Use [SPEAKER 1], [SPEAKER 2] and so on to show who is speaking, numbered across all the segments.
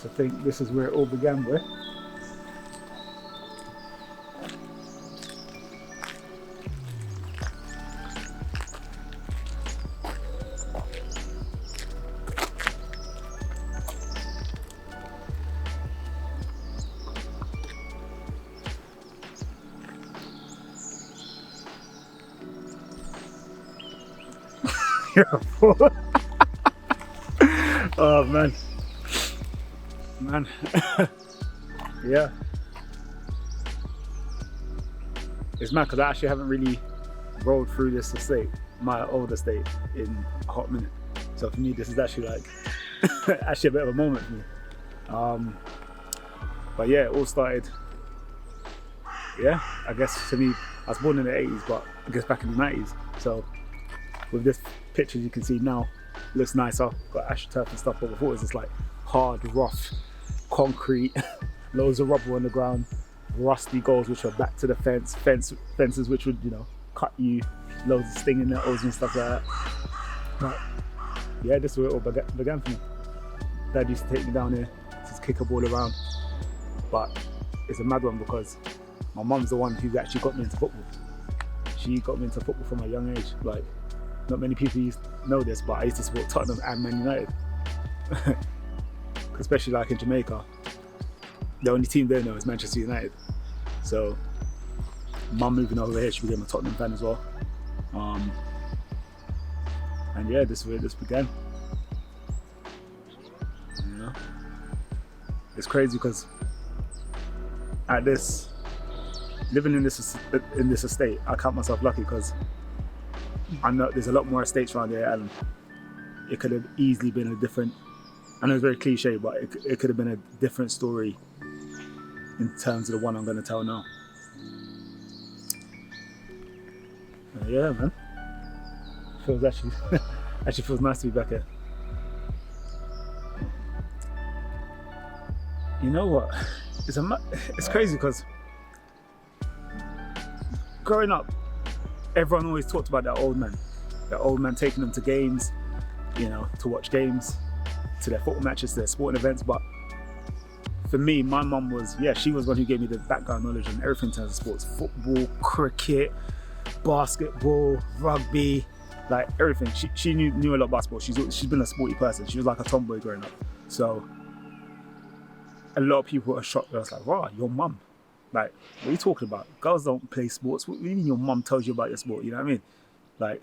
[SPEAKER 1] to think this is where it all began, boy. Oh man, yeah. It's mad because I actually haven't really rolled through this estate, my old estate, in a hot minute. So for me, this is actually like actually a bit of a moment for me. But yeah, it all started. Yeah, I guess to me, I was born in the 80s, but I guess back in the 90s. So with this picture you can see now, looks nicer, got astroturf and stuff, but before it was just like hard, rough, concrete, loads of rubble on the ground, rusty goals which were back to the fences which would, cut you, loads of stinging nettles and stuff like that. But yeah, this is where it all began for me. Dad used to take me down here, just kick a ball around. But it's a mad one because my mum's the one who actually got me into football. She got me into football from a young age. Like, not many people used to know this, but I used to support Tottenham and Man United. Especially like in Jamaica, the only team they know is Manchester United. So, mum moving over here, she became a Tottenham fan as well. And yeah, this is where this began. It's crazy because living in this estate, I count myself lucky because I know there's a lot more estates around here, and it could have easily been a different. I know it's very cliche, but it could have been a different story in terms of the one I'm going to tell now. Yeah, man. Feels actually feels nice to be back here. You know what? It's crazy because growing up, everyone always talked about that old man taking them to games, to watch games, to their football matches, to their sporting events. But for me, my mum she was one who gave me the background knowledge on everything in terms of sports: football, cricket, basketball, rugby, like everything. She knew a lot about sports. She's been a sporty person. She was like a tomboy growing up. So a lot of people were shocked. I was like, wow, your mum. Like, what are you talking about? Girls don't play sports. What do you mean your mum tells you about your sport? You know what I mean? Like,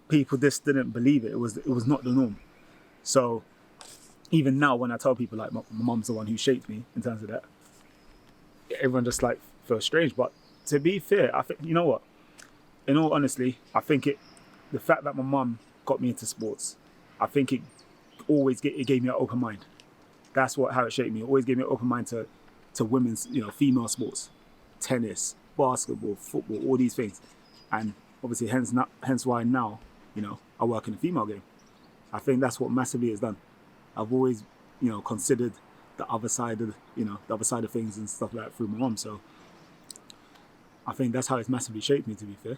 [SPEAKER 1] people just didn't believe it. It was not the norm. So even now when I tell people like my mum's the one who shaped me in terms of that, everyone just like feels strange. But to be fair, I think, you know what? In all honesty, I think the fact that my mum got me into sports, I think it gave me an open mind. That's how it shaped me. It always gave me an open mind to women's, female sports, tennis, basketball, football, all these things. And obviously hence why now, I work in the female game. I think that's what massively has done. I've always, considered the other side of things and stuff like that through my mum. So I think that's how it's massively shaped me, to be fair.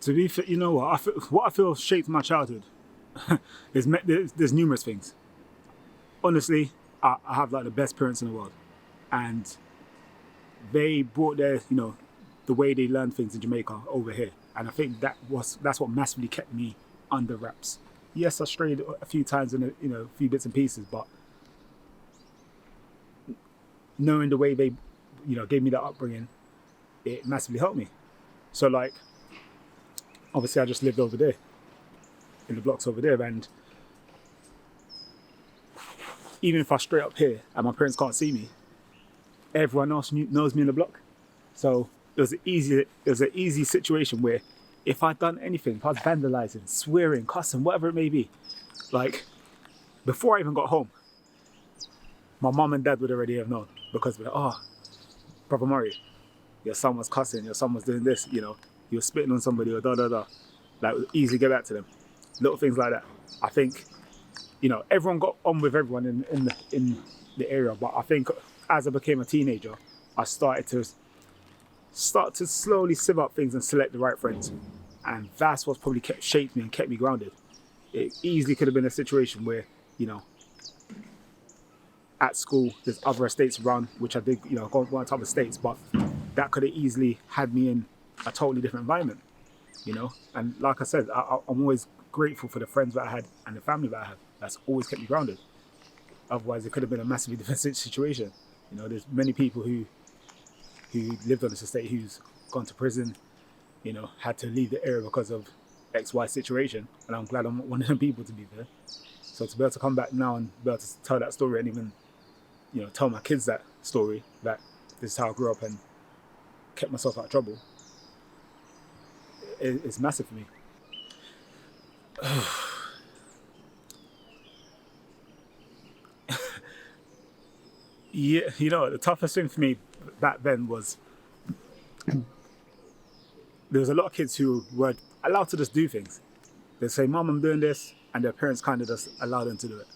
[SPEAKER 1] To be fair, you know what I feel shaped my childhood. There's numerous things. Honestly, I have like the best parents in the world, and they brought the way they learned things in Jamaica over here, and I think that's what massively kept me under wraps. Yes, I strayed a few times in a few bits and pieces, but knowing the way they gave me that upbringing, it massively helped me. So like, obviously I just lived over there in the blocks over there, and even if I stray up here and my parents can't see me, everyone else knows me in the block. So it was an easy situation where if I'd done anything, if I was vandalizing, swearing, cussing, whatever it may be, like before I even got home, my mum and dad would already have known, because they're like, Brother Murray, your son was cussing, your son was doing this, he was spitting on somebody or da. Like, easily get back to them. Little things like that. I think, everyone got on with everyone in the area, but I think as I became a teenager, I started to slowly sieve up things and select the right friends. And that's what's probably shaped me and kept me grounded. It easily could have been a situation where, at school, there's other estates around, which I did, go to other states, but that could have easily had me in a totally different environment, And like I said, I'm always grateful for the friends that I had and the family that I had. That's always kept me grounded. Otherwise, it could have been a massively different situation. There's many people who lived on this estate who's gone to prison, had to leave the area because of X, Y situation. And I'm glad I'm not one of them people, to be fair. So to be able to come back now and be able to tell that story and even, tell my kids that story, that this is how I grew up and kept myself out of trouble, it's massive for me. Yeah, the toughest thing for me back then was there was a lot of kids who were allowed to just do things. They'd say, "Mom, I'm doing this," and their parents kind of just allow them to do it.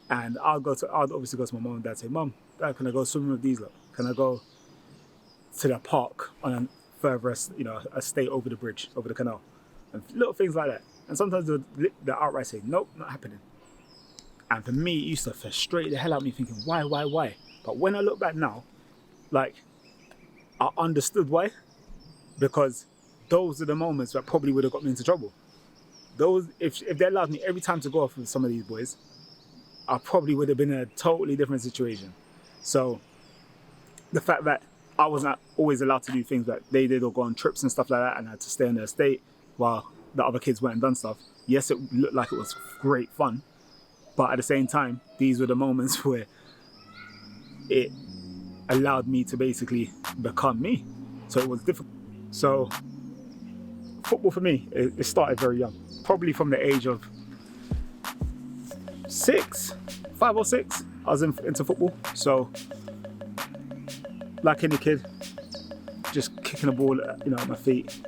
[SPEAKER 1] And I'd obviously go to my mom and dad and say, "Mom, Dad, can I go swimming with these lot? Can I go to the park on a furthest, a state over the bridge, over the canal?" And little things like that. And sometimes they'll outright say, "Nope, not happening." And for me, it used to frustrate the hell out of me, thinking, why? But when I look back now, I understood why. Because those are the moments that probably would have got me into trouble. Those, if they allowed me every time to go off with some of these boys, I probably would have been in a totally different situation. So the fact that I wasn't always allowed to do things that they did or go on trips and stuff like that, and I had to stay in their estate while the other kids went and done stuff. Yes, it looked like it was great fun, but at the same time, these were the moments where it allowed me to basically become me. So it was difficult. So football for me, it started very young. Probably from the age of 5 or 6, I was into football. So like any kid, just kicking the ball, at my feet.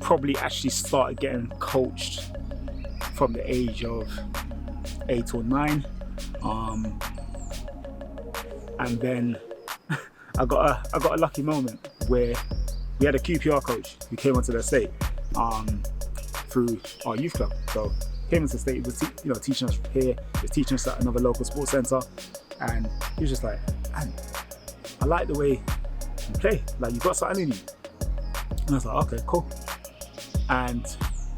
[SPEAKER 1] Probably actually started getting coached from the age of 8 or 9. And then I got a lucky moment where we had a QPR coach who came onto the estate through our youth club. So came into the estate, he was teaching us here, he was teaching us at another local sports centre, and he was just like, "Man, I like the way you play, like you got something in you." And I was like, "Okay, cool." And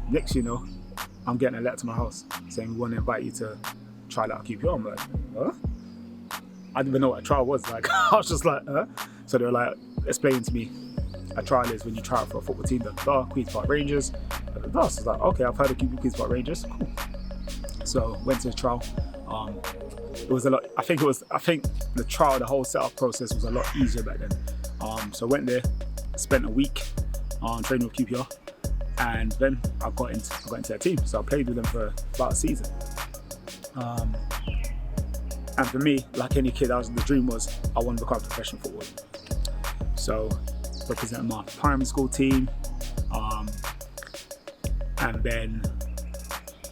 [SPEAKER 1] next I'm getting a letter to my house saying, "We want to invite you to try out QPR." I'm like, "Huh?" I didn't even know what a trial was. I was just like, "Huh?" So they were like explaining to me, a trial is when you try out for a football team, Queen's Park Rangers. So I was like, "Okay, I've heard of Queen's Park Rangers, cool." So went to the trial. It was a lot. I think the trial, the whole setup process was a lot easier back then. So I went there, spent a week training with QPR, and then I got into their team. So I played with them for about a season. And for me, like any kid, the dream was I want to become a professional footballer. So representing my primary school team, and then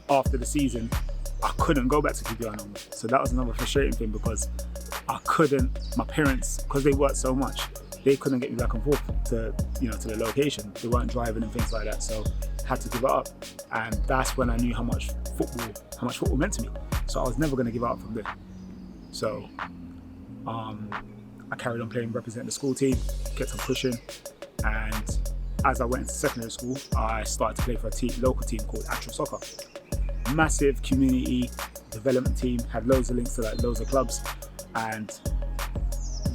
[SPEAKER 1] after the season, I couldn't go back to QPR no more. So that was another frustrating thing because my parents, because they worked so much, they couldn't get me back and forth to the location. They weren't driving and things like that, so I had to give it up. And that's when I knew how much football meant to me. So I was never going to give up from there. So I carried on playing, representing the school team, kept on pushing, and as I went into secondary school, I started to play for a local team called Actual Soccer. Massive community development team, had loads of links to loads of clubs, and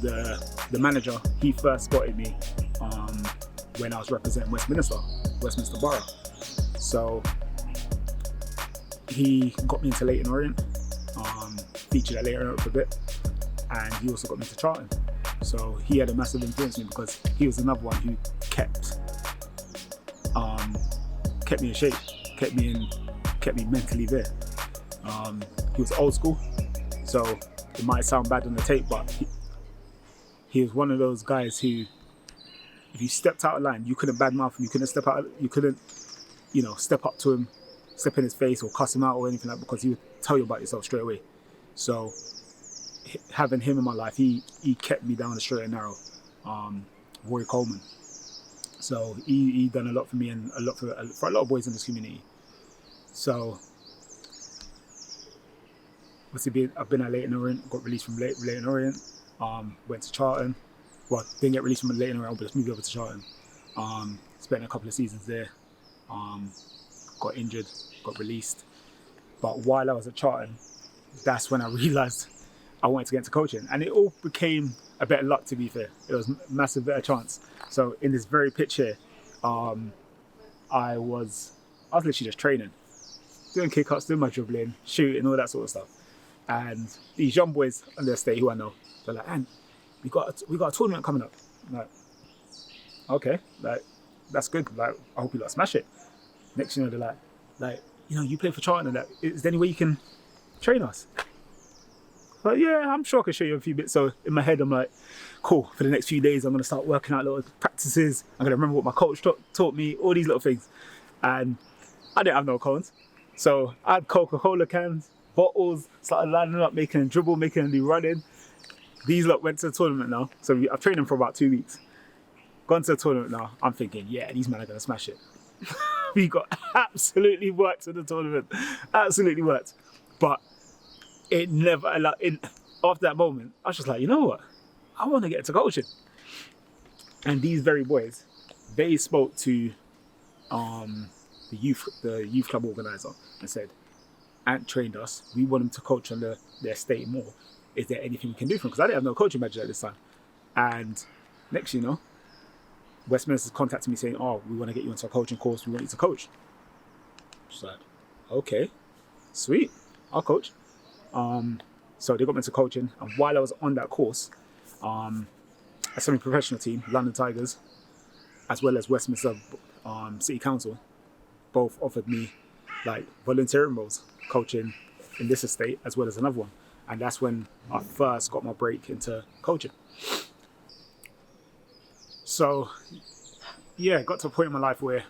[SPEAKER 1] the manager, he first spotted me when I was representing Westminster Borough. So he got me into Leyton Orient, featured at Leyton Orient for a bit, and he also got me to Charlton. So he had a massive influence on me because he was another one who kept me in shape, kept me mentally there. He was old school, so it might sound bad on the tape, but he was one of those guys who, if you stepped out of line, you couldn't badmouth him, you couldn't step up to him, step in his face or cuss him out or anything like that, because he would tell you about yourself straight away. So having him in my life, he kept me down the straight and narrow. Roy Coleman. So he done a lot for me and a lot for a lot of boys in this community. So obviously I've been at Leyton Orient, got released from Leyton Orient, went to Charlton. Well, didn't get released from Leyton Orient, but just moved over to Charlton. Spent a couple of seasons there. Got injured, got released. But while I was at Charlton, that's when I realised I wanted to get into coaching. And it all became a bit of luck, to be fair. It was a massive bit of chance. So in this very pitch here, I was literally just training, doing kick-ups, doing my dribbling, shooting, all that sort of stuff. And these young boys on the estate who I know, they're like, "And we got a tournament coming up." I'm like, okay, like that's good. Like, I hope you lot smash it. Next thing you know, they're like, you play for Charlton, and that, is there any way you can train us? But yeah, I'm sure I can show you a few bits. So in my head, I'm like, cool, for the next few days, I'm going to start working out little practices. I'm going to remember what my coach taught me, all these little things. And I didn't have no cones. So I had Coca-Cola cans, bottles, started lining up, making them dribble, making them do running. These lot went to the tournament now. So I've trained them for about 2 weeks. Gone to the tournament now. I'm thinking, yeah, these men are going to smash it. We got absolutely worked in the tournament. Absolutely worked. But it never, after that moment, I was just like, you know what? I want to get into coaching. And these very boys, they spoke to the youth club organizer and said, Ant trained us. We want him to coach on the estate more. Is there anything we can do for him? Because I didn't have no coaching badge at this time. And next, Westminster's contacted me saying, "Oh, we want to get you into a coaching course. We want you to coach." Just like, okay, sweet, I'll coach. So they got me into coaching, and while I was on that course, a semi-professional team, London Tigers, as well as Westminster City Council, both offered me like volunteering roles, coaching in this estate as well as another one, and that's when I first got my break into coaching. So, yeah, got to a point in my life where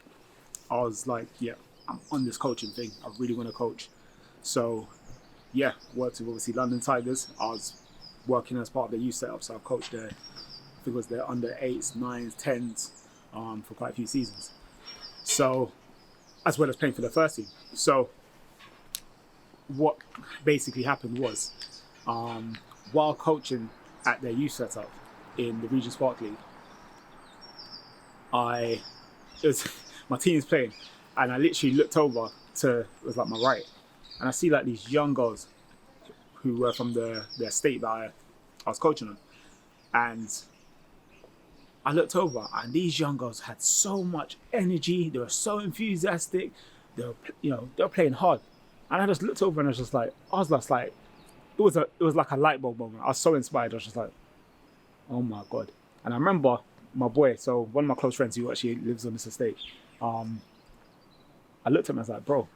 [SPEAKER 1] I was like, yeah, I'm on this coaching thing. I really want to coach. So, yeah, worked with obviously London Tigers. I was working as part of the youth setup, so I've coached there. I think it was their under 8s, 9s, 10s for quite a few seasons. So, as well as playing for the first team. So, what basically happened was, while coaching at their youth setup in the Regent's Park League, my team is playing, and I literally looked over to, it was like my right, and I see like these young girls who were from the estate that I was coaching on, and I looked over, and these young girls had so much energy. They were so enthusiastic. They were playing hard, and I just looked over and I was just like, it was like a light bulb moment. I was so inspired. I was just like, oh my god. And I remember my boy, so one of my close friends who actually lives on this estate, I looked at him and I was like, bro,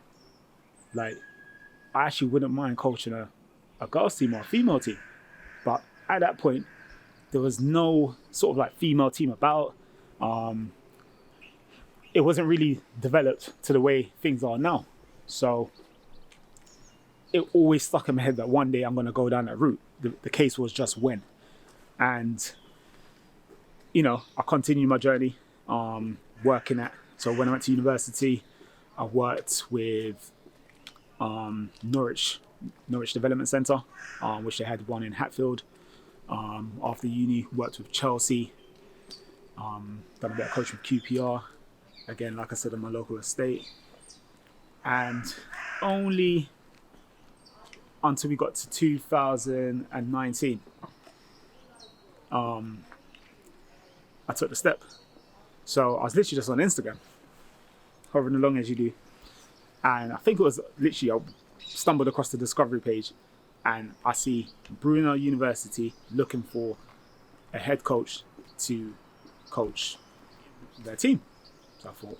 [SPEAKER 1] like, I actually wouldn't mind coaching a girls team or a female team. But at that point, there was no sort of like female team about. It wasn't really developed to the way things are now. So it always stuck in my head that one day I'm going to go down that route. The case was just when. And I continued my journey working at, so when I went to university, I worked with Norwich Development Centre, which they had one in Hatfield. After uni, worked with Chelsea, done a bit of coaching with QPR, again, like I said, in my local estate. And only until we got to 2019, I took the step. So I was literally just on Instagram, hovering along as you do. And I think it was literally, I stumbled across the discovery page and I see Brunel University looking for a head coach to coach their team. So I thought,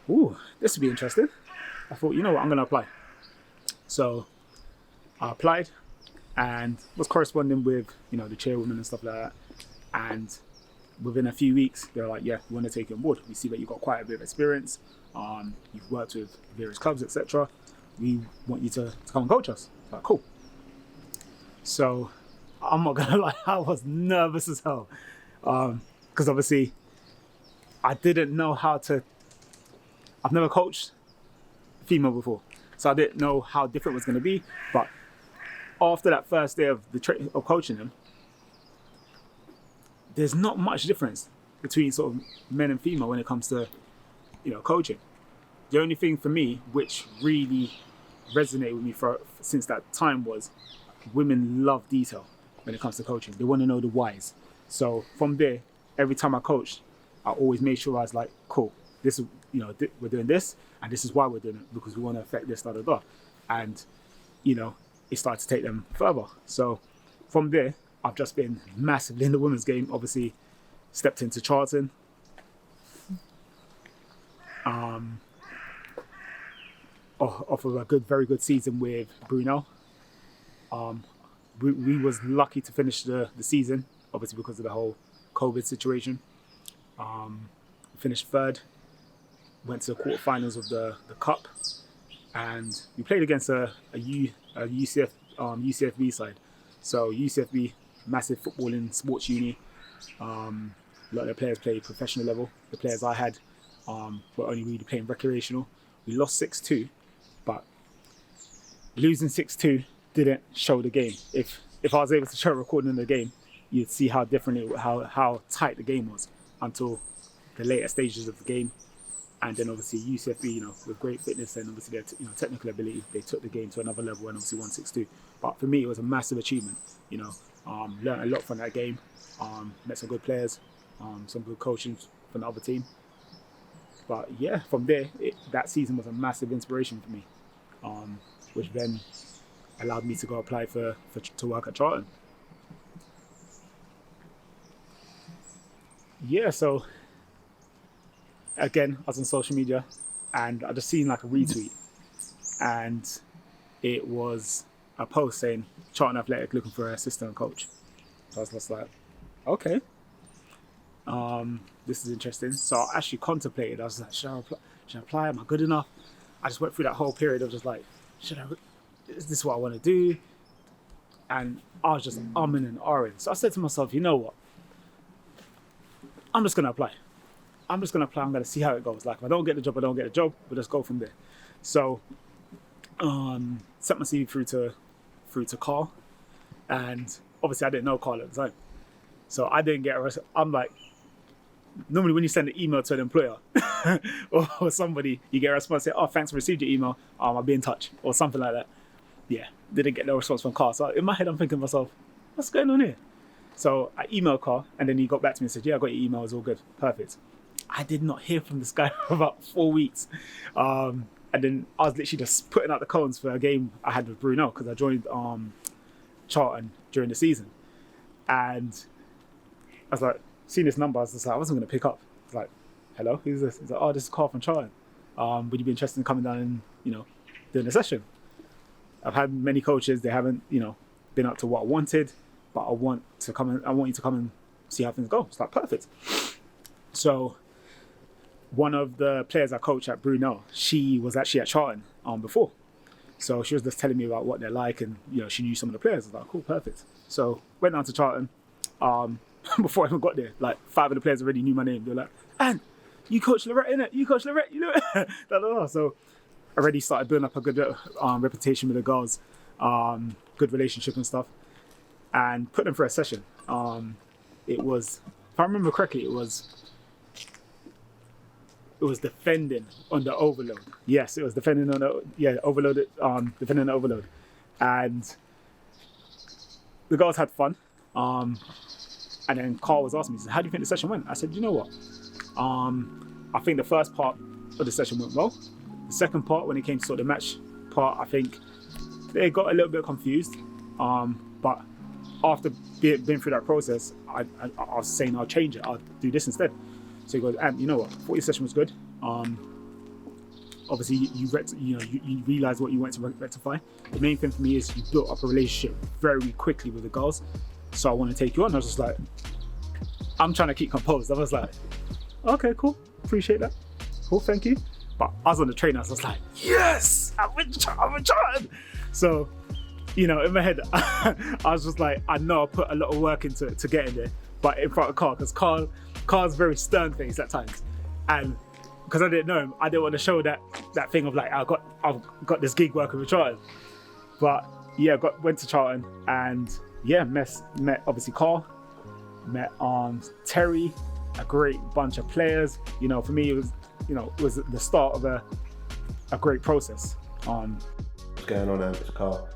[SPEAKER 1] ooh, this would be interesting. I thought, you know what, I'm going to apply. So I applied and was corresponding with, the chairwoman and stuff like that. And within a few weeks, they were like, yeah, we want to take you on board. We see that you've got quite a bit of experience. You've worked with various clubs, etc. We want you to come and coach us. Like, cool. So I'm not going to lie, I was nervous as hell. Because obviously I didn't know I've never coached female before. So I didn't know how different it was going to be. But after that first day of of coaching them, there's not much difference between sort of men and female when it comes to, coaching. The only thing for me, which really resonated with me since that time, was women love detail when it comes to coaching. They want to know the whys. So from there, every time I coached, I always made sure I was like, cool, this is, we're doing this, and this is why we're doing it, because we want to affect this, And, it started to take them further. So from there, I've just been massively in the women's game. Obviously, stepped into Charlton. Off of a very good season with Brunel. We was lucky to finish the season, obviously because of the whole COVID situation. Finished third, went to the quarterfinals of the cup, and we played against a UCFB side. So UCFB, massive footballing sports uni. A lot of their players play professional level. The players I had were only really playing recreational. We lost 6-2, but losing 6-2 didn't show the game. If I was able to show a recording of the game, you'd see how different how tight the game was until the later stages of the game. And then obviously UCFB, with great fitness and obviously their technical ability, they took the game to another level and obviously won 6-2. But for me, it was a massive achievement. Learned a lot from that game. Met some good players, some good coaching from the other team. But yeah, from there, that season was a massive inspiration for me, which then allowed me to go apply to work at Charlton. Yeah, so again, I was on social media and I just seen like a retweet, and it was a post saying Charlton Athletic looking for an assistant coach. So I was just like, okay, this is interesting. So I actually contemplated. I was like, should I apply? Am I good enough? I just went through that whole period of just like, is this what I want to do? And I was just umming and ahhing. So I said to myself, you know what? I'm just going to apply. I'm going to see how it goes. Like, if I don't get the job, I don't get the job. We'll just go from there. So, sent my CV through to Carl. And obviously I didn't know Carl at the time. So I didn't get arrested. I'm like, normally when you send an email to an employer or somebody, you get a response, say, oh, thanks, I received your email. I'll be in touch, or something like that. Yeah, didn't get no response from Carl. So in my head, I'm thinking to myself, what's going on here? So I emailed Carl, and then he got back to me and said, yeah, I got your email, it's all good, perfect. I did not hear from this guy for about 4 weeks. And then I was literally just putting out the cones for a game I had with Brunel, because I joined Charlton during the season. And I was like, seeing this number, I was just like, I wasn't going to pick up. I was like, hello, who's this? He's like, oh, this is Carl from Charlton. Would you be interested in coming down and, doing a session? I've had many coaches, they haven't, been up to what I wanted, but I want you to come and see how things go. It's like, perfect. So one of the players I coached at Brunel, she was actually at Charlton before. So she was just telling me about what they're like, and she knew some of the players. I was like, cool, perfect. So went down to Charlton. Before I even got there, like 5 of the players already knew my name. They were like, and you coach Lorette, innit? You coach Lorette, you know it? So I already started building up a good reputation with the girls, good relationship and stuff, and put them for a session. It was, if I remember correctly, it was defending on the overload. Yes, it was defending on the overloaded. Defending on the overload, and the girls had fun. And then Carl was asking me, he said, how do you think the session went? I said, you know what? I think the first part of the session went well. The second part, when it came to sort of the match part, I think they got a little bit confused. But after being through that process, I was saying I'll change it. I'll do this instead. So he goes, and you know what? I thought your session was good. Obviously, you realised what you went to rectify. The main thing for me is you built up a relationship very quickly with the girls. So I want to take you on. I was just like, I'm trying to keep composed. I was like, okay, cool. Appreciate that. Cool, thank you. But I was on the train. I was just like, yes, I'm in Charlton. So, in my head, I was just like, I know I put a lot of work into getting there, but in front of Carl, because Carl's very stern-faced at times. And because I didn't know him, I didn't want to show that thing of like I've got this gig working with Charlton. But yeah, went to Charlton and yeah, met obviously Carl, met Terry, a great bunch of players. You know, for me it was the start of a great process.
[SPEAKER 2] What's going on, Ant? It's Carl.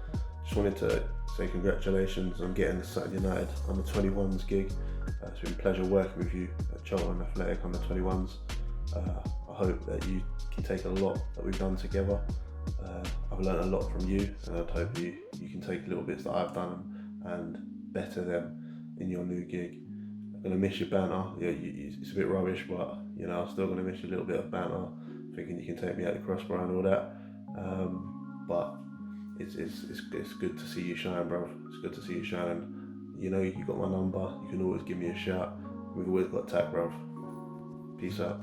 [SPEAKER 2] Just wanted to say congratulations on getting the Sutton United under 21s gig. It's been a pleasure working with you at Charlton Athletic under 21s. I hope that you can take a lot that we've done together. I've learned a lot from you, and I hope you can take little bits that I've done and better them in your new gig. I'm going to miss your banter. Yeah, it's a bit rubbish, but you know, I'm still going to miss a little bit of banter, thinking you can take me out the crossbar and all that. But it's good to see you shine, bro. It's good to see you shine. You know, you got my number. You can always give me a shout. We've always got tack, bro. Peace out.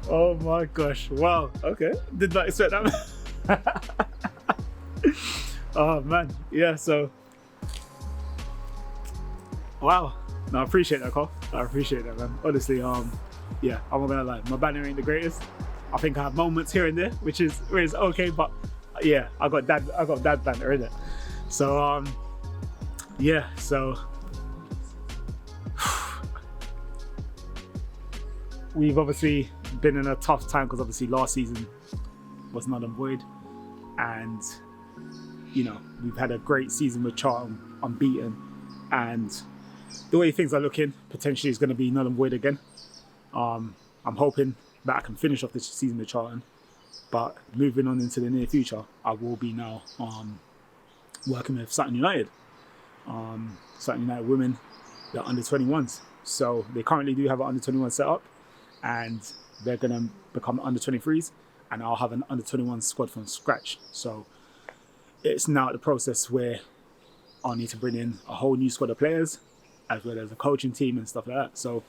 [SPEAKER 1] Oh my gosh! Wow. Okay, did not expect that. Oh man, yeah. So, wow. No, I appreciate that, Carl. I appreciate that, man. Honestly, yeah, I'm not gonna lie. My banner ain't the greatest. I think I have moments here and there, which is okay, but yeah, I got dad banner in it. So, yeah. So, we've obviously been in a tough time because obviously last season was null and void, and you know, we've had a great season with Charlton, unbeaten, and the way things are looking, potentially is going to be null and void again. I'm hoping that I can finish off this season with Charlton, but moving on into the near future, I will be now working with Sutton United. Sutton United women, they're under 21s, so they currently do have an under 21 set up, and they're going to become under 23s, and I'll have an under 21 squad from scratch. So it's now the process where I'll need to bring in a whole new squad of players, as well as a coaching team and stuff like that. So,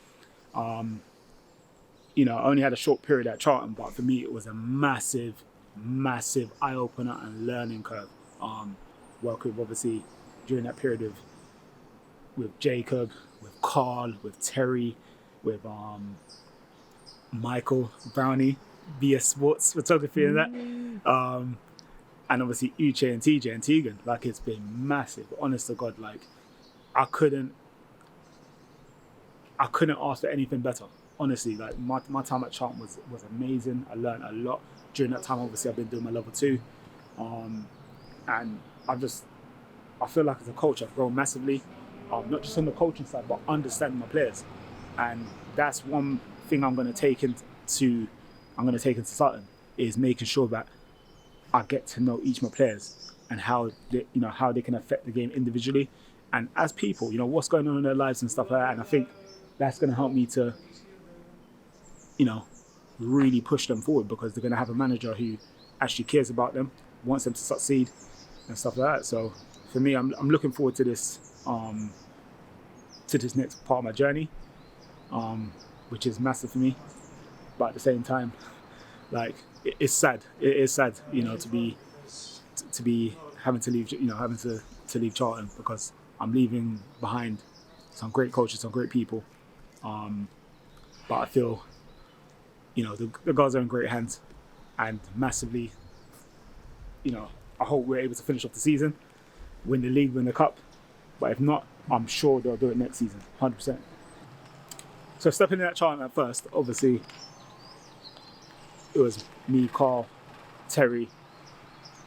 [SPEAKER 1] you know, I only had a short period at Charlton, but for me it was a massive, massive eye-opener and learning curve. Working with, obviously, during that period with Jacob, with Carl, with Terry, with Michael Brownie, BS Sports Photography and that. And obviously Uche and TJ and Tegan. Like, it's been massive. Honest to God, like, I couldn't ask for anything better. Honestly, like my time at Charlton was amazing. I learned a lot. During that time, obviously, I've been doing my level 2. And I feel like as a coach, I've grown massively. Not just on the coaching side, but understanding my players. And that's one thing I'm going to take into Sutton, is making sure that I get to know each of my players and how they can affect the game individually and as people, you know, what's going on in their lives and stuff like that. And I think that's going to help me to, you know, really push them forward, because they're going to have a manager who actually cares about them, wants them to succeed and stuff like that. So for me, I'm looking forward to this next part of my journey, which is massive for me. But at the same time, like, it's sad. It is sad, you know, to be having to leave, you know, having to leave Charlton, because I'm leaving behind some great coaches, some great people. But I feel, you know, the guys are in great hands, and massively, you know, I hope we're able to finish off the season, win the league, win the cup. But if not, I'm sure they'll do it next season, 100%. So stepping in at Charlton at first, obviously, it was me, Carl, Terry,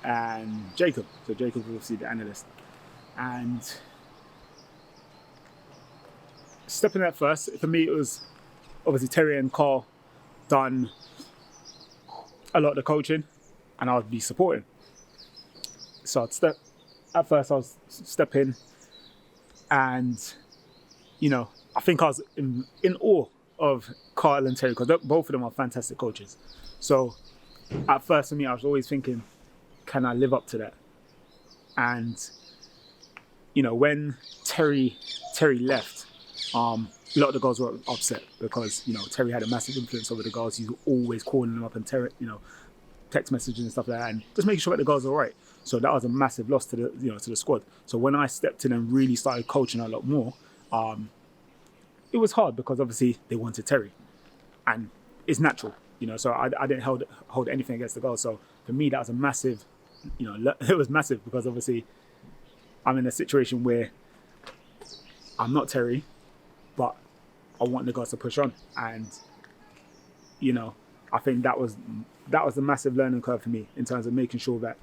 [SPEAKER 1] and Jacob. So Jacob was obviously the analyst. And stepping in at first, for me, it was obviously Terry and Carl done a lot of the coaching, and I would be supporting. So at first I was stepping, and, you know, I think I was in awe of Carl and Terry, because both of them are fantastic coaches. So at first for me, I was always thinking, can I live up to that? And, you know, when Terry left, a lot of the girls were upset, because, you know, Terry had a massive influence over the girls. He was always calling them up and text messages and stuff like that, and just making sure that the girls are all right. So that was a massive loss to the squad. So when I stepped in and really started coaching a lot more, it was hard because obviously they wanted Terry, and it's natural, So I didn't hold anything against the girls. So for me, that was a massive, it was massive because obviously I'm in a situation where I'm not Terry, but I want the girls to push on, and I think that was a massive learning curve for me in terms of making sure that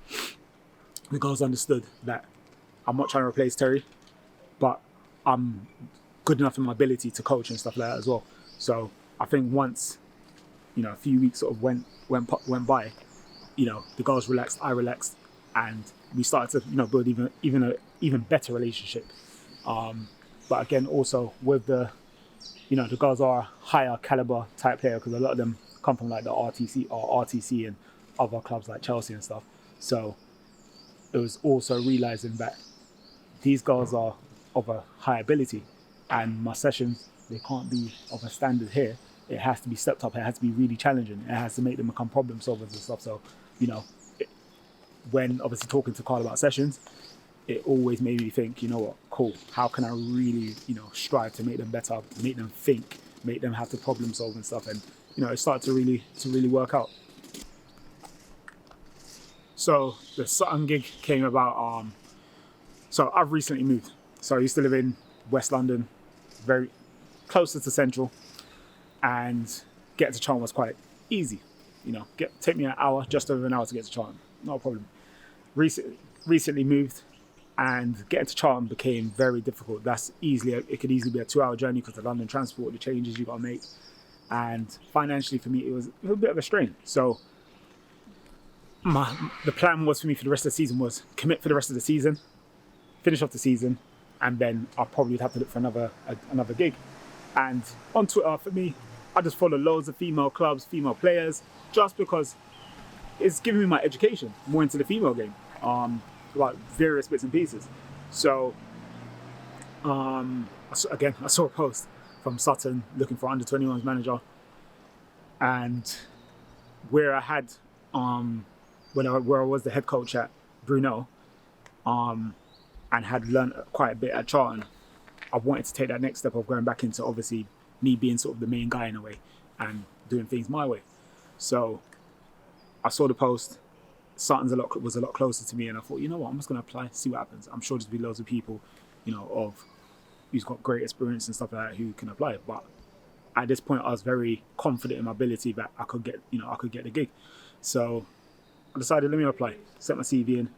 [SPEAKER 1] the girls understood that I'm not trying to replace Terry, but I'm good enough in my ability to coach and stuff like that as well. So I think once, a few weeks sort of went by, the girls relaxed, I relaxed, and we started to, build even better relationship. But again, also with the girls are a higher caliber type player because a lot of them come from like the RTC and other clubs like Chelsea and stuff. So it was also realizing that these girls are of a high ability, and my sessions, they can't be of a standard here. It has to be stepped up. It has to be really challenging. It has to make them become problem solvers and stuff. So, when obviously talking to Carl about sessions, it always made me think, cool, how can I really, strive to make them better, make them think, make them have to problem solve and stuff. And, it started to really work out. So the Sutton gig came about, so I've recently moved. So I used to live in West London, very closer to Central, and getting to Charlton was quite easy. Take me an hour, just over an hour to get to Charlton, not a problem. Recently moved, and getting to Charlton became very difficult. It could easily be a 2-hour journey because of London transport, the changes you got to make, and financially for me it was a bit of a strain. So the plan was for me for the rest of the season was commit for the rest of the season, finish off the season, and then I probably would have to look for another gig. And on Twitter, for me, I just follow loads of female clubs, female players, just because it's giving me my education more into the female game, like various bits and pieces. So I saw a post from Sutton looking for under 21s manager, and where I had where I was the head coach at Brunel, and had learned quite a bit at Charlton, I wanted to take that next step of going back into obviously me being sort of the main guy in a way and doing things my way. So I saw the post. Sutton's was a lot closer to me, and I thought, I'm just going to apply, see what happens. I'm sure there's be loads of people, who's got great experience and stuff like that who can apply. But at this point, I was very confident in my ability that I could get the gig. So I decided, let me apply. Sent my CV in,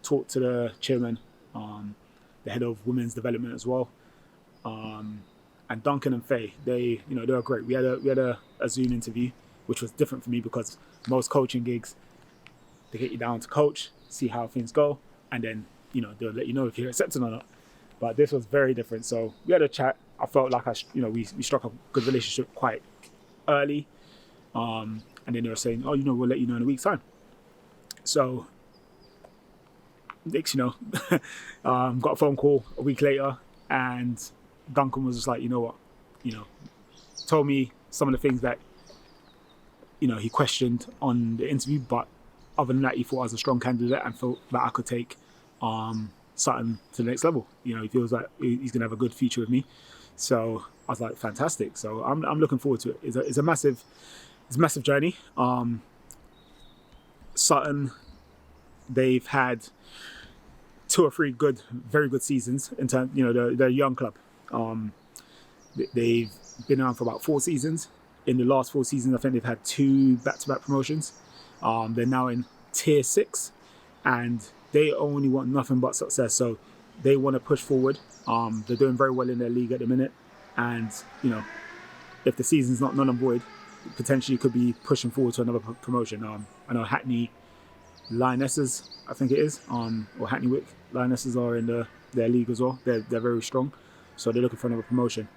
[SPEAKER 1] talked to the chairman, the head of women's development as well, and Duncan and Faye. They were great. We had a Zoom interview, which was different for me because most coaching gigs, they get you down to coach, see how things go, and then they'll let you know if you're accepted or not. But this was very different. So we had a chat. I felt like we struck a good relationship quite early, and then they were saying, we'll let you know in a week's time. So next, got a phone call a week later, and Duncan was just like, told me some of the things that he questioned on the interview, but other than that, he thought I was a strong candidate and felt that I could take Sutton to the next level. He feels like he's going to have a good future with me. So I was like, fantastic. So I'm looking forward to it. It's a massive journey. Sutton, they've had 2 or 3 very good seasons in terms, they're a young club. They've been around for about 4 seasons. In the last 4 seasons, I think they've had 2 back-to-back promotions. They're now in Tier 6, and they only want nothing but success. So they want to push forward. They're doing very well in their league at the minute, and if the season's not null and void, potentially could be pushing forward to another promotion. I know Hackney Lionesses, I think it is, or Hackney Wick Lionesses are in their league as well. They're very strong, so they're looking for another promotion.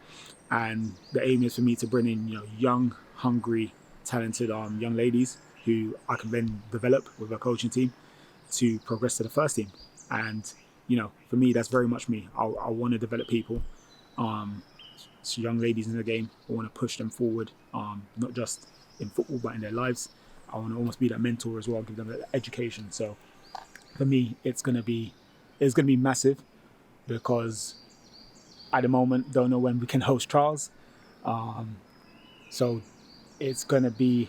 [SPEAKER 1] And the aim is for me to bring in young, hungry, talented young ladies who I can then develop with a coaching team to progress to the first team. And for me, that's very much me. I want to develop people, so young ladies in the game. I want to push them forward, not just in football but in their lives. I want to almost be that mentor as well, give them that education. So for me, it's gonna be massive, because at the moment, don't know when we can host trials. So it's going to be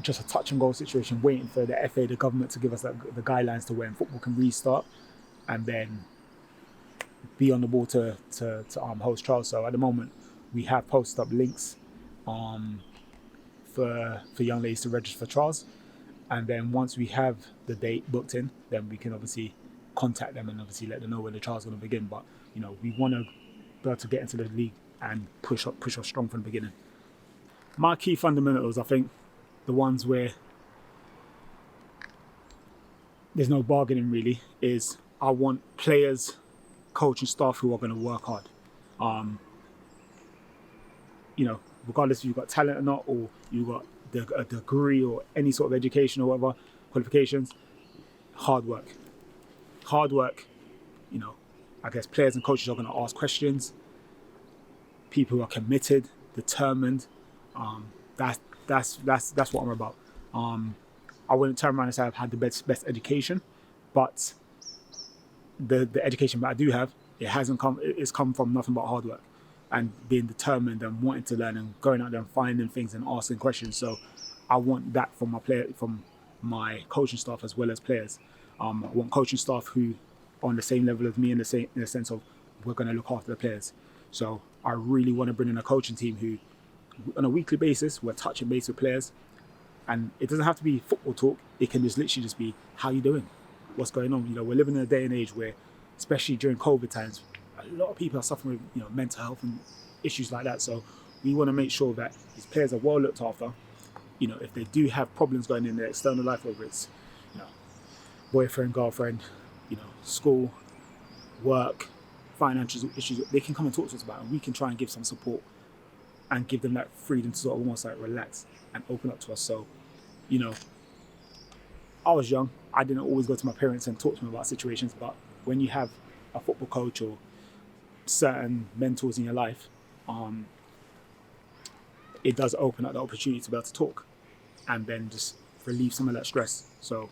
[SPEAKER 1] just a touch and go situation, waiting for the FA, the government, to give us the guidelines to when football can restart, and then be on the ball to host trials. So at the moment, we have posted up links for young ladies to register for trials, and then once we have the date booked in, then we can obviously contact them and obviously let them know when the trials are going to begin. But we want to be able to get into the league and push up strong from the beginning. My key fundamentals, I think, the ones where there's no bargaining really, is I want players, coach and staff who are going to work hard. Regardless if you've got talent or not, or you've got a degree or any sort of education or whatever, qualifications, hard work. I guess players and coaches are going to ask questions. People who are committed, determined. That's what I'm about. I wouldn't turn around and say I've had the best education, but the education that I do have, it's come from nothing but hard work and being determined and wanting to learn and going out there and finding things and asking questions. So I want that from my coaching staff as well as players. I want coaching staff who are on the same level as me in the sense of we're going to look after the players. So I really want to bring in a coaching team who, on a weekly basis, we're touching base with players, and it doesn't have to be football talk. It can just literally just be, how you doing? What's going on? We're living in a day and age where, especially during COVID times, a lot of people are suffering with mental health and issues like that. So we want to make sure that these players are well looked after. If they do have problems going in their external life, whether it's boyfriend, girlfriend, school, work, financial issues, they can come and talk to us about it, and we can try and give some support and give them that freedom to sort of almost like relax and open up to us. So, I was young. I didn't always go to my parents and talk to them about situations, but when you have a football coach or certain mentors in your life, it does open up the opportunity to be able to talk and then just relieve some of that stress. So,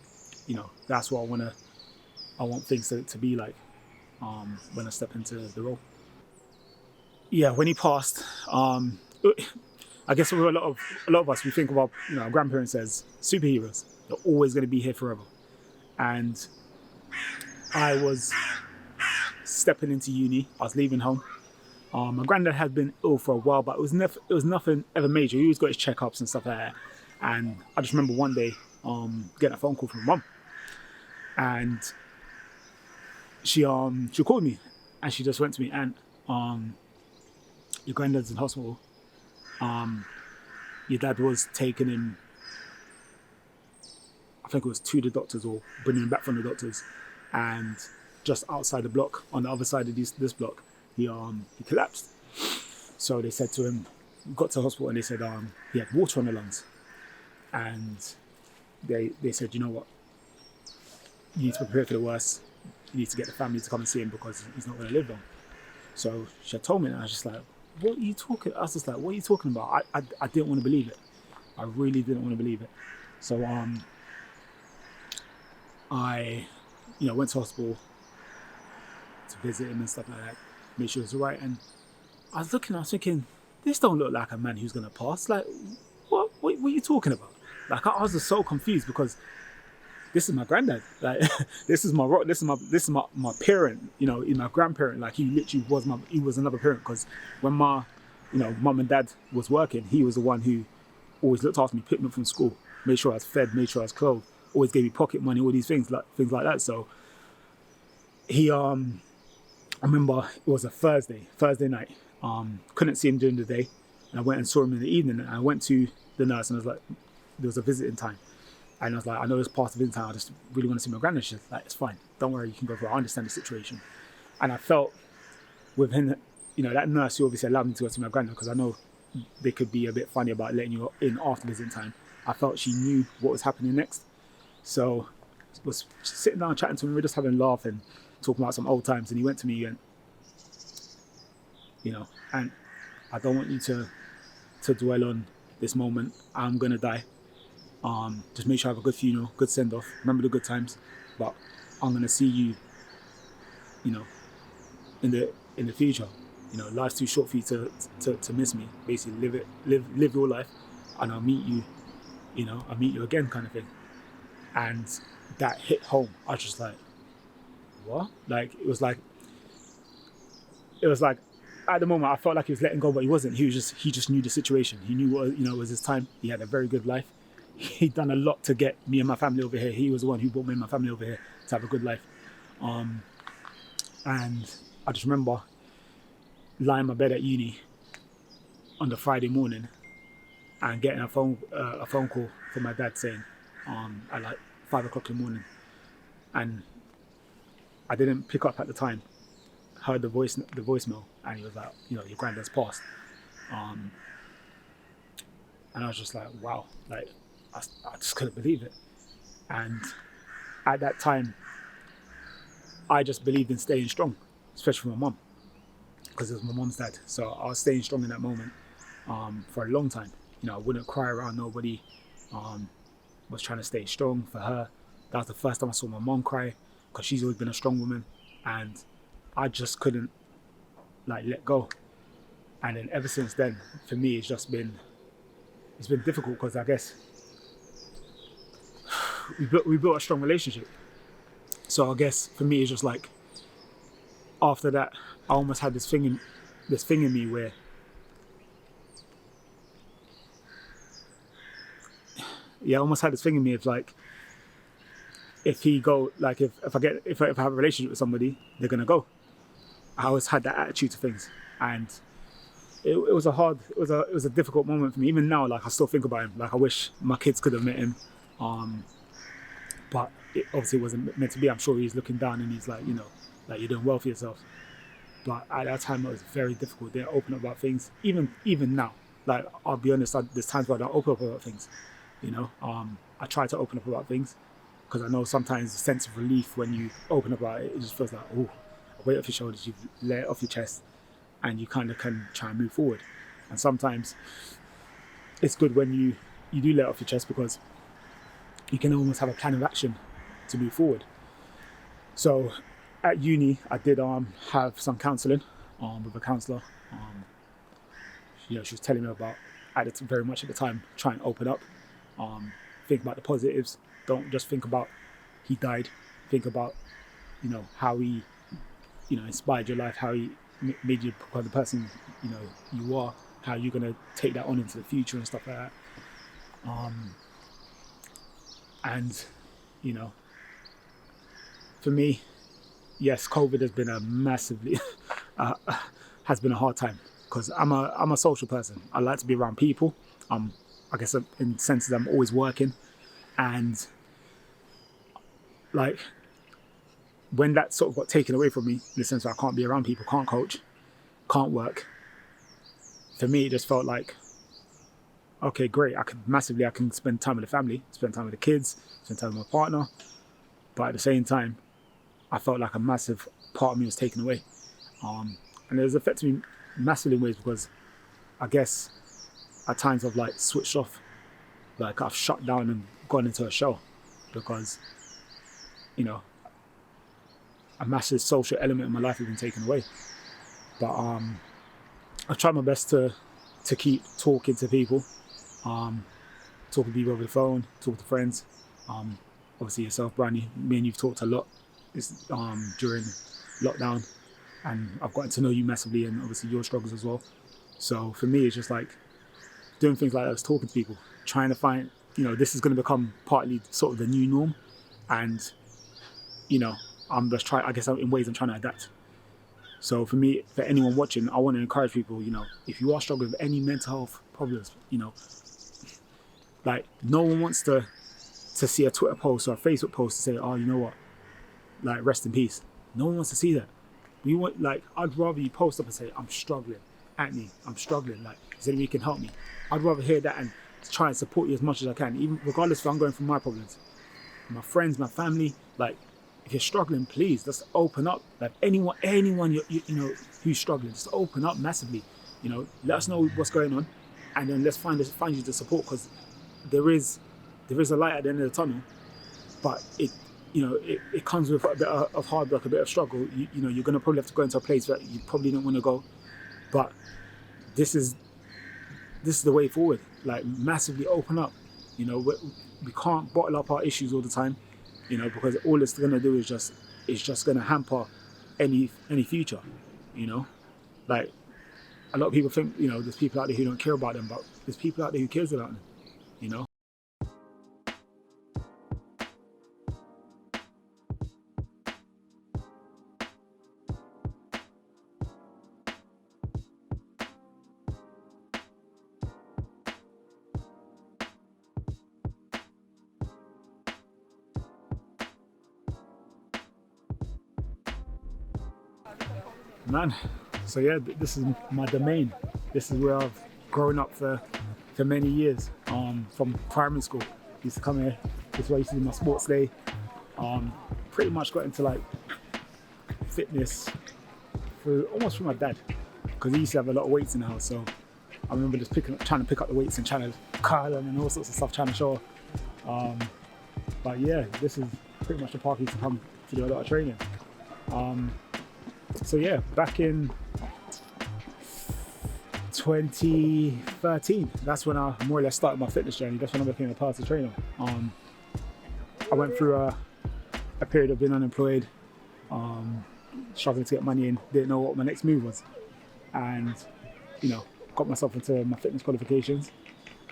[SPEAKER 1] that's what I want things to be like when I step into the role. Yeah, when he passed, I guess for a lot of us, we think of our grandparents as superheroes. They're always going to be here forever. And I was stepping into uni. I was leaving home. My granddad had been ill for a while, but it was nothing ever major. He always got his checkups and stuff like that. And I just remember one day getting a phone call from my mum, and she called me, and she just went to me, and your granddad's in hospital. Your dad was taking him, I think it was to the doctors or bringing him back from the doctors, and just outside the block, on the other side of this block, he collapsed. So they said to him, got to the hospital, and they said he had water on the lungs, and they said, you know what, you need to prepare for the worst. You need to get the family to come and see him because he's not going to live long. So she had told me, and I was just like, what are you talking? I was just like, what are you talking about? I didn't want to believe it. I really didn't want to believe it. So I went to hospital to visit him and stuff like that, make sure it's all right. And I was thinking, this don't look like a man who's going to pass. Like, what are you talking about? Like, I was just so confused because this is my granddad. Like, this is my parent. My grandparent. Like, he literally was another parent, because when my mum and dad was working, he was the one who always looked after me, picked me up from school, made sure I was fed, made sure I was clothed, always gave me pocket money, all these things like that. So he I remember it was a Thursday night. Couldn't see him during the day, and I went and saw him in the evening. And I went to the nurse, and I was like, there was a visiting time. And I was like, I know it's past the visit time, I just really want to see my granddad. She's like, it's fine, don't worry, you can go for it, I understand the situation. And I felt with him, that nurse who obviously allowed me to go see my granddad, because I know they could be a bit funny about letting you in after visiting time. I felt she knew what was happening next. So I was sitting down chatting to him, we were just having a laugh and talking about some old times, and he went to me and, and I don't want you to dwell on this moment, I'm gonna die. Just make sure I have a good funeral, good send-off, remember the good times, but I'm going to see you, in in the future. You know, life's too short for you to miss me. Basically, live your life, and I'll meet you. You know, I'll meet you again, kind of thing. And that hit home. I was just like, what? Like it was like at the moment I felt like he was letting go, but he wasn't. He just knew the situation. He knew what, you know, it was his time. He had a very good life. He'd done a lot to get me and my family over here. He was the one who brought me and my family over here to have a good life. And I just remember lying in my bed at uni on the Friday morning and getting a phone call from my dad saying at like 5 o'clock in the morning, and I didn't pick up at the time. Heard the voicemail, and he was like, you know, your granddad's passed. And I was just like, wow, like I just couldn't believe it. And at that time, I just believed in staying strong, especially for my mum, because it was my mum's dad. So I was staying strong in that moment for a long time. You know, I wouldn't cry around nobody. Was trying to stay strong for her. That was the first time I saw my mum cry, because she's always been a strong woman, and I just couldn't like let go. And then ever since then, for me, it's been difficult, because I guess we built a strong relationship. So I guess for me, it's just like after that, I almost had this thing in me where I almost had this thing in me of like, if he go, like if I have a relationship with somebody, they're gonna go. I always had that attitude to things, and it was a difficult moment for me. Even now, like I still think about him. Like I wish my kids could have met him, but it obviously wasn't meant to be. I'm sure he's looking down and he's like, you know, like you're doing well for yourself. But at that time, it was very difficult. They didn't open up about things. Even now, like I'll be honest, there's times where I don't open up about things. You know, I try to open up about things, because I know sometimes the sense of relief when you open up about it, it just feels like, oh, a weight off your shoulders, you've let it off your chest, and you kind of can try and move forward. And sometimes it's good when you do let it off your chest, because you can almost have a plan of action to move forward. So at uni, I did have some counselling with a counsellor. You know, she was telling me about, very much at the time, try and open up. Think about the positives. Don't just think about he died. Think about, you know, how he, you know, inspired your life, how he made you the person, you know, you are, how you're going to take that on into the future and stuff like that. And, you know, for me, yes, COVID has been has been a hard time, because I'm a social person. I like to be around people. I guess in senses I'm always working, and like when that sort of got taken away from me, in the sense that I can't be around people, can't coach, can't work, for me it just felt like, okay, great, I can spend time with the family, spend time with the kids, spend time with my partner, but at the same time I felt like a massive part of me was taken away, and it was affecting me massively in ways, because I guess at times I've like switched off, like I've shut down and gone into a shell, because, you know, a massive social element in my life has been taken away. But I've tried my best to keep talking to people, talking to people over the phone, talk to friends. Obviously yourself, Brandy, me and you've talked a lot during lockdown, and I've gotten to know you massively, and obviously your struggles as well. So for me, it's just like doing things like that, talking to people, trying to find, you know, this is going to become partly sort of the new norm, and, you know, I'm just trying, I guess in ways I'm trying to adapt. So for me, for anyone watching, I want to encourage people, you know, if you are struggling with any mental health problems, you know, like no one wants to see a Twitter post or a Facebook post to say, oh, you know what, like rest in peace. No one wants to see that. We want, like, I'd rather you post up and say, I'm struggling, Anthony, I'm struggling, like, is there any way you can help me? I'd rather hear that and try and support you as much as I can, even regardless if I'm going through my problems. My friends, my family, like, if you're struggling, please just open up. Like anyone you know who's struggling, just open up massively. You know, let us know what's going on, and then let's find you the support, because there is a light at the end of the tunnel, but it comes with a bit of hard work, a bit of struggle. You're going to probably have to go into a place that you probably don't want to go, but this is the way forward. Like, massively open up. We can't bottle up our issues all the time, because all it's going to do is just going to hamper any future. Like, a lot of people think there's people out there who don't care about them, but there's people out there who cares about them. Man, so yeah, this is my domain. This is where I've grown up for many years. From primary school, used to come here. This is where I used to do my sports day. Pretty much got into like fitness almost through my dad, because he used to have a lot of weights in the house. So I remember just trying to pick up the weights and trying to curl them and all sorts of stuff, trying to show. But yeah, this is pretty much the park I used to come to do a lot of training. So yeah, back in 2013, that's when I more or less started my fitness journey. That's when I became a personal trainer. I went through a period of being unemployed, struggling to get money in, didn't know what my next move was, and got myself into my fitness qualifications,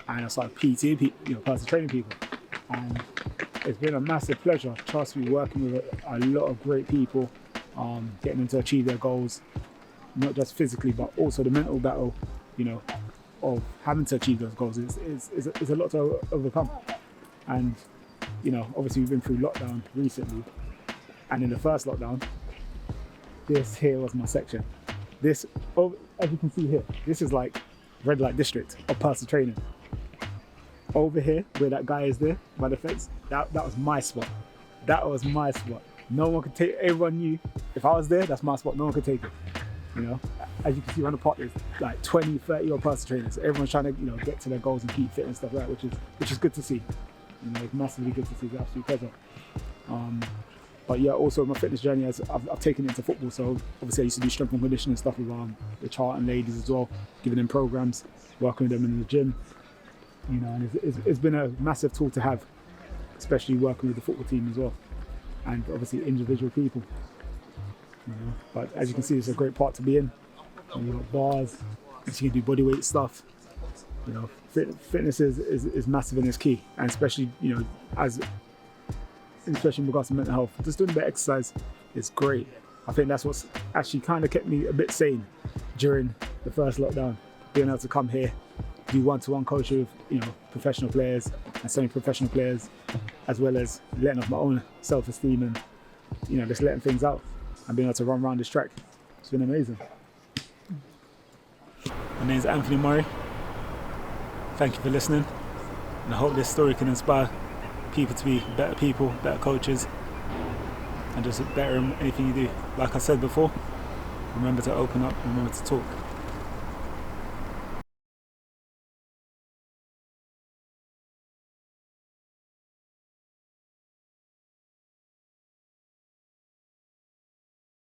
[SPEAKER 1] and I started PT, personal training people, and it's been a massive pleasure. Trust me, working with a lot of great people. Getting them to achieve their goals, not just physically, but also the mental battle, of having to achieve those goals is a lot to overcome. And, obviously we've been through lockdown recently, and in the first lockdown, this here was my section. This, as you can see here, this is like red light district of personal training. Over here, where that guy is there by the fence, that was my spot. That was my spot. No one could take, everyone knew if I was there, that's my spot, no one could take it. As you can see around the park, there's like 20, 30 odd personal trainers. So everyone's trying to, get to their goals and keep fit and stuff like that, which is good to see. It's massively good to see, it's an absolute pleasure. But yeah, also my fitness journey, I've taken it into football. So obviously I used to do strength and conditioning stuff with the Charlton ladies as well, giving them programs, working with them in the gym. And it's been a massive tool to have, especially working with the football team as well. And obviously individual people. But as you can see, it's a great part to be in. You've got bars, you can do bodyweight stuff. Fitness is massive and is key, and especially especially in regards to mental health. Just doing a bit of exercise is great. I think that's what's actually kind of kept me a bit sane during the first lockdown. Being able to come here, do one-to-one coaching with professional players and semi-professional players, as well as letting off my own self-esteem and just letting things out and being able to run around this track. It's been amazing. My name's Anthony Murray. Thank you for listening, and I hope this story can inspire people to be better people, better coaches, and just better in anything you do. Like I said before, remember to open up, remember to talk.